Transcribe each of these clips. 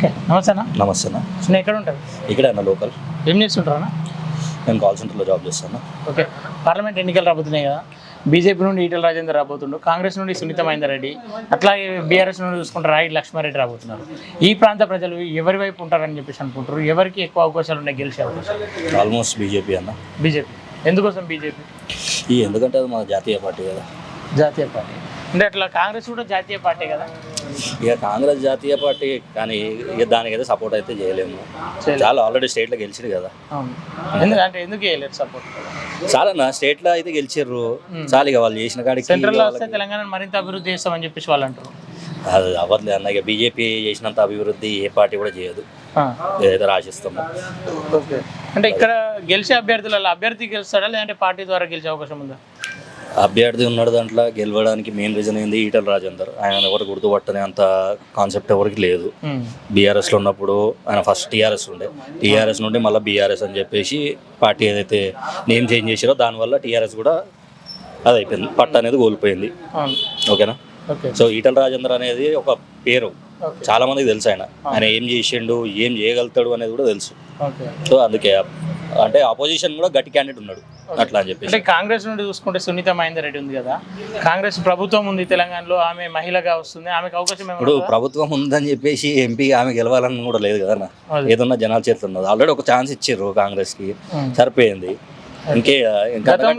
Okay నమస్తే అన్న. నమస్తే అన్న. నేను ఎక్కడ ఉంటాను? ఇక్కడే అన్న లోకల్. ఏం చేస్తుంటారా? నేను కాల్ సెంటర్లో జాబ్ చేస్తాను. ఓకే, పార్లమెంట్ ఎన్నికలు రాబోతున్నాయి కదా, బీజేపీ నుండి ఈటెల రాజేందర్ రాబోతుండు, కాంగ్రెస్ నుండి సునీత మహేందర్ రెడ్డి, అట్లాగే బీఆర్ఎస్ నుండి చూసుకుంటే రాయి లక్ష్మారెడ్డి రాబోతున్నారు. ఈ ప్రాంత ప్రజలు ఎవరి వైపు ఉంటారని చెప్పేసి అనుకుంటారు? ఎవరికి ఎక్కువ అవకాశాలు ఉన్నాయి గెలిచే అవకాశాలు? ఆల్మోస్ట్ బీజేపీ అన్న. బీజేపీ. ఎందుకోసం బీజేపీ? ఎందుకంటే అది మన జాతీయ పార్టీ కదా. జాతీయ పార్టీ అంటే అట్లా కాంగ్రెస్ కూడా జాతీయ పార్టీ కదా. ఇక కాంగ్రెస్ జాతీయ పార్టీ కానీ ఇక దానికి అయితే సపోర్ట్ అయితే చేయలేము. చాలా ఆల్రెడీ స్టేట్లో గెలిచిరు కదా. ఎందుకంటే ఎందుకు చేయలేరు సపోర్ట్? చాలా అన్న, స్టేట్లో అయితే గెలిచిర్రు. చాలా ఇక వాళ్ళు చేసిన కాడికి సెంట్రల్లో వస్తే తెలంగాణ మరింత అభివృద్ధి చేస్తామని చెప్పేసి వాళ్ళు అంటారు. అది అవ్వట్లేదు అన్న. ఇక బీజేపీ చేసినంత అభివృద్ధి ఏ పార్టీ కూడా చేయదు. ఏదైతే రాసిస్తాము. ఓకే, అంటే ఇక్కడ గెలిచే అభ్యర్థులలో అభ్యర్థి గెలుస్తాడా లేదంటే పార్టీ ద్వారా గెలిచే అవకాశం ఉందా? అభ్యర్థి ఉన్నాడు దాంట్లో. గెలవడానికి మెయిన్ రీజన్ ఏంది, ఈటెల రాజేందర్. ఆయన ఎవరు గుర్తుపట్టని అంత కాన్సెప్ట్ ఎవరికి లేదు. బీఆర్ఎస్లో ఉన్నప్పుడు ఆయన ఫస్ట్ టీఆర్ఎస్ ఉండే, టీఆర్ఎస్ నుండి మళ్ళీ బీఆర్ఎస్ అని చెప్పేసి పార్టీ ఏదైతే నేమ్ చేంజ్ చేసారో దానివల్ల టీఆర్ఎస్ కూడా అది అయిపోయింది, పట్టు అనేది కోల్పోయింది. ఓకేనా? సో ఈటెల రాజేందర్ అనేది ఒక పేరు, చాలా మందికి తెలుసు. ఆయన ఏం చేసిండు, ఏం చేయగలుగుతాడు అనేది కూడా తెలుసు. సో అందుకే అంటే ఆపోజిషన్ కూడా గట్టి క్యాండిడేట్ ఉన్నాడు అట్లా అని చెప్పి. అంటే కాంగ్రెస్ నుండి చూసుకుంటే సునీత మహేందర్ రెడ్డి ఉంది కదా, కాంగ్రెస్ ప్రభుత్వం ఉంది తెలంగాణలో, ఆమె మహిళగా వస్తుంది, ఆమెకు అవకాశం ఇప్పుడు ప్రభుత్వం ఉందని చెప్పేసి ఎంపీ ఆమె గెలవాలని కూడా లేదు కదా. ఏదన్నా జనాల చేతులు ఉన్నది. ఆల్రెడీ ఒక ఛాన్స్ ఇచ్చారు కాంగ్రెస్ కి, సరిపోయింది.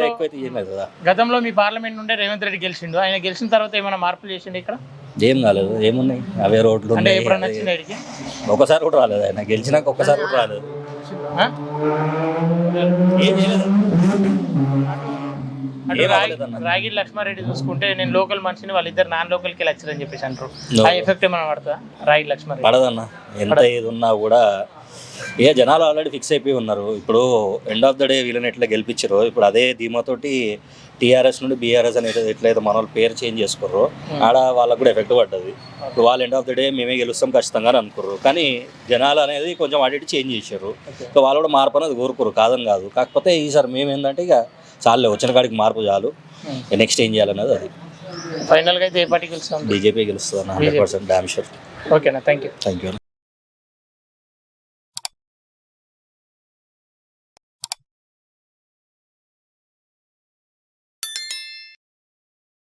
ఎక్కువైతే ఏం లేదు కదా. గతంలో మీ పార్లమెంట్ నుండే రేవంత్ రెడ్డి గెలిచిండు, ఆయన గెలిచిన తర్వాత ఏమైనా మార్పులు చేసిండు ఇక్కడ? ఏం కాలేదు. ఏమున్నాయి అవే రోడ్లు ఉన్నాయి. ఒకసారి కూడా రాలేదు. ఆయన గెలిచినాక ఒక్కసారి కూడా రాలేదు. రాగి లక్ష్మారెడ్డి చూసుకుంటే నేను లోకల్ మనిషిని, వాళ్ళిద్దరు నాన్ లోకల్కి వచ్చారని చెప్పేసి అంటారు. ఆ ఎఫెక్ట్ ఏమైనా పడుతుందా రాగి లక్ష్మారెడ్డి? పడదన్న. ఎంత ఏది ఉన్నా కూడా ఏ జనాలు ఆల్రెడీ ఫిక్స్ అయిపోయి ఉన్నారు. ఇప్పుడు ఎండ్ ఆఫ్ ద డే వీళ్ళని ఎట్లా గెలిపించారో ఇప్పుడు అదే ధీమాతోటి టీఆర్ఎస్ నుండి బీఆర్ఎస్ అనేది ఎట్లయితే మన వాళ్ళు పేరు చేంజ్ చేసుకుర్రో ఆడ వాళ్ళకు కూడా ఎఫెక్ట్ పడ్డది. ఇప్పుడు వాళ్ళు ఎండ్ ఆఫ్ ద డే మేమే గెలుస్తాం ఖచ్చితంగా అని అనుకుర్రు. కానీ జనాలు అనేది కొంచెం అటు ఇటు చేంజ్ చేశారు. సో వాళ్ళు కూడా మార్పు అనేది కోరుకోరు, కాదని కాదు. కాకపోతే ఈసారి మేము ఏంటంటే ఇక చాలు వచ్చిన కాడికి మార్పు చాలు, నెక్స్ట్ ఏం చేయాలన్నది అది. ఫైనల్గా అయితే ఏ పార్టీ గెలుస్తాం? బీజేపీ గెలుస్తుంది అన్న, 100% డామ్ షూర్. ఓకేనా, థ్యాంక్ యూ.